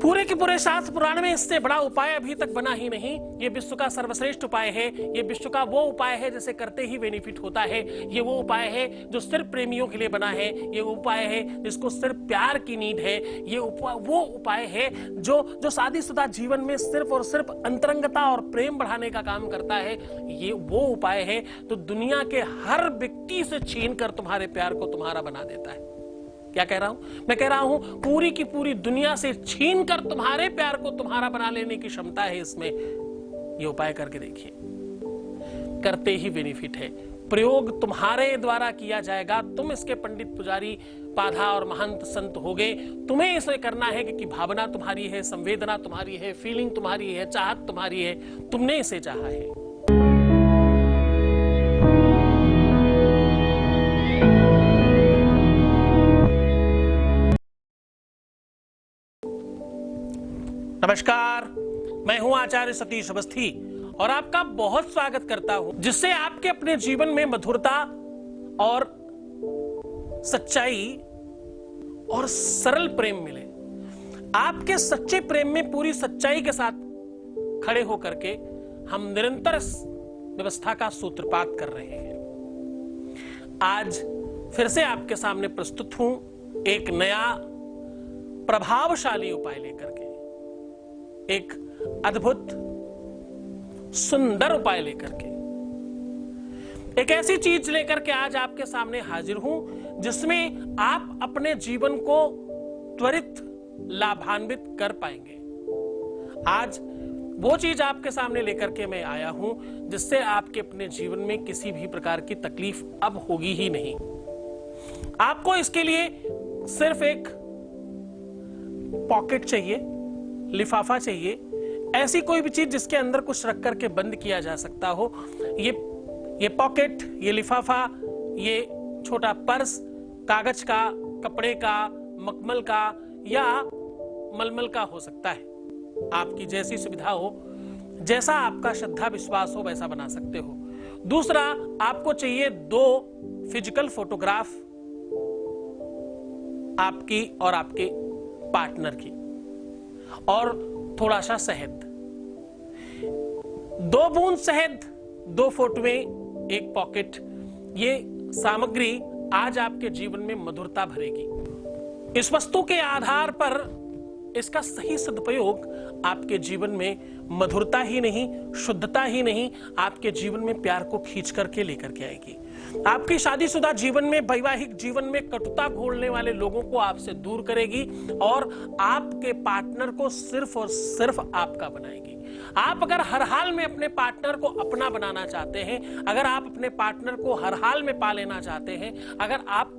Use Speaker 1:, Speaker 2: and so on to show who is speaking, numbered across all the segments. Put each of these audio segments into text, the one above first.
Speaker 1: पूरे के पूरे शास्त्र पुराण में इससे बड़ा उपाय अभी तक बना ही नहीं। ये विश्व का सर्वश्रेष्ठ उपाय है। ये विश्व का वो उपाय है जिसे करते ही बेनिफिट होता है। ये वो उपाय है जो सिर्फ प्रेमियों के लिए बना है। ये वो उपाय है जिसको सिर्फ प्यार की नीड है। ये वो उपाय है जो शादीशुदा जीवन में सिर्फ और सिर्फ अंतरंगता और प्रेम बढ़ाने का काम करता है। ये वो उपाय है तो दुनिया के हर व्यक्ति से छीन कर तुम्हारे प्यार को तुम्हारा बना देता है। क्या कह रहा हूं? मैं कह रहा हूं पूरी की पूरी दुनिया से छीन कर तुम्हारे प्यार को तुम्हारा बना लेने की क्षमता है इसमें। ये उपाय करके देखिए, करते ही बेनिफिट है। प्रयोग तुम्हारे द्वारा किया जाएगा। तुम इसके पंडित पुजारी पाधा और महंत संत होगे। तुम्हें इसे करना है क्योंकि भावना तुम्हारी है, संवेदना तुम्हारी है, फीलिंग तुम्हारी है, चाहत तुम्हारी है, तुमने इसे चाहा है। नमस्कार, मैं हूं आचार्य सतीश अवस्थी और आपका बहुत स्वागत करता हूं, जिससे आपके अपने जीवन में मधुरता और सच्चाई और सरल प्रेम मिले। आपके सच्चे प्रेम में पूरी सच्चाई के साथ खड़े होकर के हम निरंतर व्यवस्था का सूत्रपात कर रहे हैं। आज फिर से आपके सामने प्रस्तुत हूं एक नया प्रभावशाली उपाय लेकर के, एक अद्भुत सुंदर उपाय लेकर के, एक ऐसी चीज लेकर के आज आपके सामने हाजिर हूं जिसमें आप अपने जीवन को त्वरित लाभान्वित कर पाएंगे। आज वो चीज आपके सामने लेकर के मैं आया हूं जिससे आपके अपने जीवन में किसी भी प्रकार की तकलीफ अब होगी ही नहीं। आपको इसके लिए सिर्फ एक पॉकेट चाहिए, लिफाफा चाहिए, ऐसी कोई भी चीज जिसके अंदर कुछ रख करके बंद किया जा सकता हो। ये पॉकेट, ये लिफाफा, ये छोटा पर्स कागज का, कपड़े का, मखमल का या मलमल का हो सकता है। आपकी जैसी सुविधा हो, जैसा आपका श्रद्धा विश्वास हो वैसा बना सकते हो। दूसरा, आपको चाहिए 2 फिजिकल फोटोग्राफ आपकी और आपके पार्टनर की, और थोड़ा सा शहद। 2 बूंद शहद, 2 फोटोएं, एक पॉकेट। ये सामग्री आज आपके जीवन में मधुरता भरेगी। इस वस्तु के आधार पर इसका सही सदुपयोग आपके जीवन में मधुरता ही नहीं, शुद्धता ही नहीं, आपके जीवन में प्यार को खींच करके लेकर के आएगी। आपकी शादीशुदा जीवन में, वैवाहिक जीवन में कटुता घोलने वाले लोगों को आपसे दूर करेगी और आपके पार्टनर को सिर्फ और सिर्फ आपका बनाएगी। आप अगर हर हाल में अपने पार्टनर को अपना बनाना चाहते हैं, अगर आप अपने पार्टनर को हर हाल में पा लेना चाहते हैं, अगर आप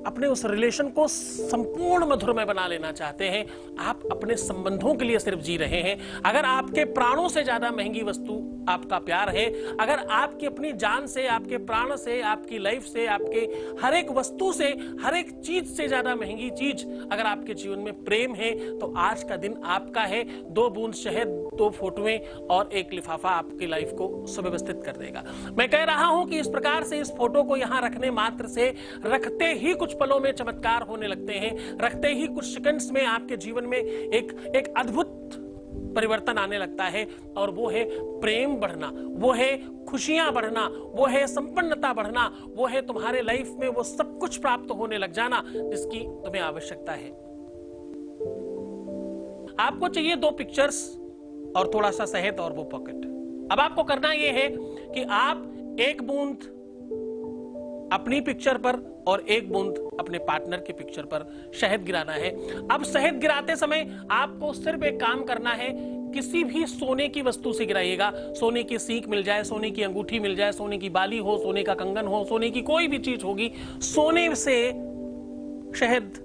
Speaker 1: अपने उस रिलेशन को संपूर्ण मधुरमय बना लेना चाहते हैं, आप अपने संबंधों के लिए सिर्फ जी रहे हैं, अगर आपके प्राणों से ज्यादा महंगी वस्तु आपका प्यार है, अगर आपकी अपनी जान से, आपके प्राण से, आपकी लाइफ से, आपके हर एक वस्तु से, हर एक चीज से ज्यादा महंगी चीज अगर आपके जीवन में प्रेम है, तो आज का दिन आपका है। 2 बूंद शहद, 2 फोटोएं और एक लिफाफा आपकी लाइफ को सुव्यवस्थित कर देगा। मैं कह रहा हूं कि इस प्रकार से इस फोटो को यहां रखने मात्र से, रखते ही कुछ पलों में चमत्कार होने लगते हैं। रखते ही कुछ सेकंड्स में आपके जीवन में एक अद्भुत परिवर्तन आने लगता है, और वो है प्रेम बढ़ना, वो है खुशियां बढ़ना, वो है संपन्नता बढ़ना, वो है तुम्हारे लाइफ में वो सब कुछ प्राप्त होने लग जाना जिसकी तुम्हें आवश्यकता है। आपको चाहिए 2 पिक्चर्स और थोड़ा सा शहद और वो पॉकेट। अब आपको करना यह है कि आप 1 बूंद अपनी पिक्चर पर और 1 बूंद अपने पार्टनर की पिक्चर पर शहद गिराना है। अब शहद गिराते समय आपको सिर्फ एक काम करना है, किसी भी सोने की वस्तु से गिराइएगा। सोने की सीख मिल जाए, सोने की अंगूठी मिल जाए, सोने की बाली हो, सोने का कंगन हो, सोने की कोई भी चीज होगी, सोने से शहद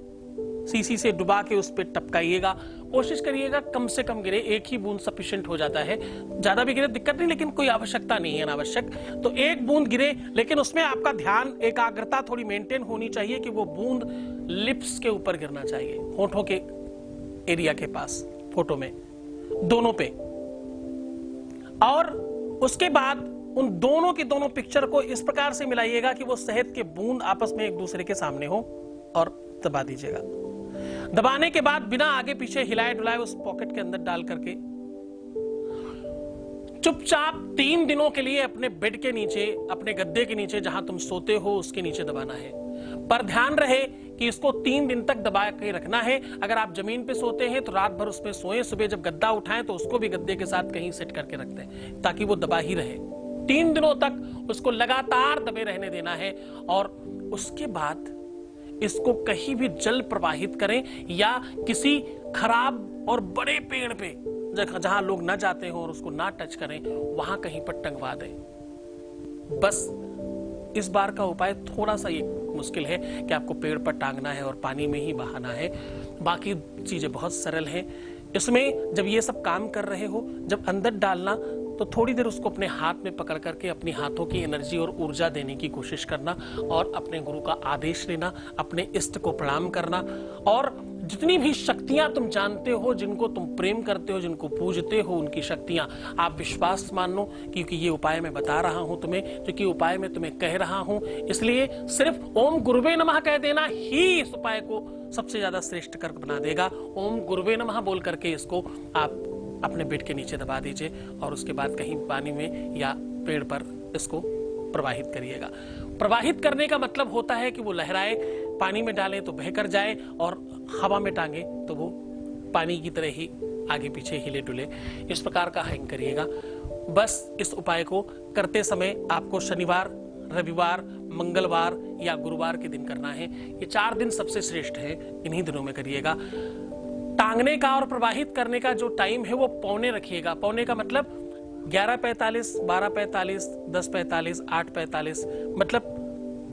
Speaker 1: सीसी से डुबा के उस पर टपकाइएगा। कोशिश करिएगा कम से कम गिरे, 1 ही बूंद सफिशिएंट हो जाता है। ज्यादा भी गिरे दिक्कत नहीं, लेकिन कोई आवश्यकता नहीं है अनावश्यक। तो 1 बूंद गिरे, लेकिन उसमें आपका ध्यान, एकाग्रता थोड़ी मेंटेन होनी चाहिए कि वो बूंद लिप्स के ऊपर गिरना चाहिए, होठों के एरिया के पास, फोटो में दोनों पे। और उसके बाद उन दोनों की दोनों पिक्चर को इस प्रकार से मिलाइएगा कि वो शहद के बूंद आपस में एक दूसरे के सामने हो और दबा दीजिएगा। दबाने के बाद बिना आगे पीछे हिलाए डुलाए उस पॉकेट के अंदर डाल करके चुपचाप 3 दिनों के लिए अपने बेड के नीचे, अपने गद्दे के नीचे, जहां तुम सोते हो उसके नीचे दबाना है। पर ध्यान रहे कि इसको 3 दिन तक दबा के रखना है। अगर आप जमीन पे सोते हैं तो रात भर उसमें सोएं, सुबह जब गद्दा उठाएं तो उसको भी गद्दे के साथ कहीं सेट करके रख दें ताकि वो दबा ही रहे। 3 दिनों तक उसको लगातार दबे रहने देना है और उसके बाद इसको कहीं भी जल प्रवाहित करें या किसी खराब और बड़े पेड़ पे जहां लोग ना जाते हो और उसको ना टच करें, वहां कहीं पर टंगवा दें। बस इस बार का उपाय थोड़ा सा ये मुश्किल है कि आपको पेड़ पर टांगना है और पानी में ही बहाना है, बाकी चीजें बहुत सरल हैं। इसमें जब ये सब काम कर रहे हो, जब अंदर डालना तो थोड़ी देर उसको अपने हाथ में पकड़ करके अपनी हाथों की एनर्जी और ऊर्जा देने की कोशिश करना और अपने गुरु का आदेश लेना, अपने इष्ट को प्रणाम करना और जितनी भी शक्तियां तुम जानते हो, जिनको तुम प्रेम करते हो, जिनको पूजते हो, उनकी शक्तियां आप विश्वास मान लो, क्योंकि ये उपाय मैं बता रहा हूं तुम्हें, क्योंकि उपाय मैं तुम्हें कह रहा हूं, इसलिए सिर्फ ओम गुरुवे नमः कह देना ही इस उपाय को सबसे ज्यादा श्रेष्ठ कर बना देगा। ओम गुरुवे नमः बोल करके इसको आप अपने बेड के नीचे दबा दीजिए और उसके बाद कहीं पानी में या पेड़ पर इसको प्रवाहित करिएगा। प्रवाहित करने का मतलब होता है कि वो लहराए, पानी में डालें तो बहकर जाए और हवा में टांगे तो वो पानी की तरह ही आगे पीछे हिले डुले। इस प्रकार का हैंग करिएगा। बस इस उपाय को करते समय आपको शनिवार, रविवार, मंगलवार या गुरुवार के दिन करना है। ये 4 दिन सबसे श्रेष्ठ है, इन्हीं दिनों में करिएगा। टांगने का और प्रवाहित करने का जो टाइम है वो पौने रखिएगा। पौने का मतलब 11:45, 12:45, 10:45, 8:45, मतलब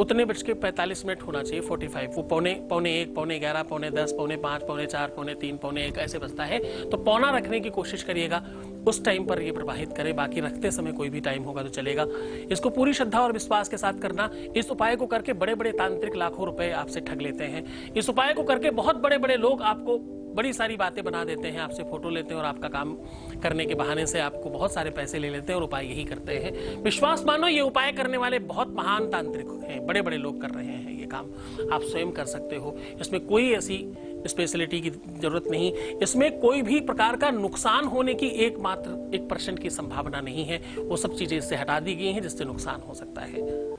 Speaker 1: उतने बज के 45 मिनट होना चाहिए। 45 वो पौने 1, पौने 11, पौने 10, पौने 5, पौने 4, पौने 3, पौने 1 ऐसे बजता है, तो पौना रखने की कोशिश करिएगा। उस टाइम पर ये प्रवाहित करें, बाकी रखते समय कोई भी टाइम होगा तो चलेगा। इसको पूरी श्रद्धा और विश्वास के साथ करना। इस उपाय को करके बड़े बड़े तांत्रिक लाखों रुपए आपसे ठग लेते हैं। इस उपाय को करके बहुत बड़े बड़े लोग आपको बड़ी सारी बातें बना देते हैं, आपसे फोटो लेते हैं और आपका काम करने के बहाने से आपको बहुत सारे पैसे ले लेते हैं और उपाय यही करते हैं। विश्वास मानो, ये उपाय करने वाले बहुत महान तांत्रिक हैं, बड़े बड़े लोग कर रहे हैं ये काम। आप स्वयं कर सकते हो, इसमें कोई ऐसी स्पेशलिटी की जरूरत नहीं। इसमें कोई भी प्रकार का नुकसान होने की 1% की संभावना नहीं है। वो सब चीजें इससे हटा दी गई हैं जिससे नुकसान हो सकता है।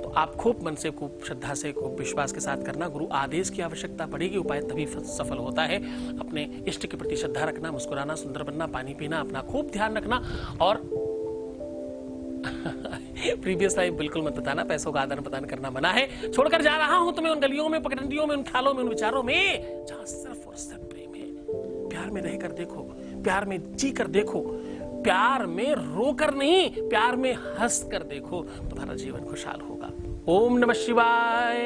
Speaker 1: तो आप खूब मन से, खूब श्रद्धा से, खूब विश्वास के साथ करना। गुरु आदेश की आवश्यकता पड़ेगी, उपाय तभी सफल होता है। अपने इष्ट के प्रति श्रद्धा रखना, मुस्कुराना, सुंदर बनना, पानी पीना, अपना खूब ध्यान रखना और प्रीवियस लाइफ बिल्कुल मत बताना, पैसों का आदान प्रदान करना मना है। छोड़कर जा रहा हूं तुम्हें उन गलियों में, पगडंडियों में, उन ख्यालों में, उन विचारों में जहां सिर्फ और सिर्फ प्रेम है। प्यार में रहकर देखो, प्यार में जी कर देखो, प्यार में रोकर नहीं, प्यार में हंस कर देखो, तुम्हारा जीवन खुशहाल होगा। ओम नमः शिवाय।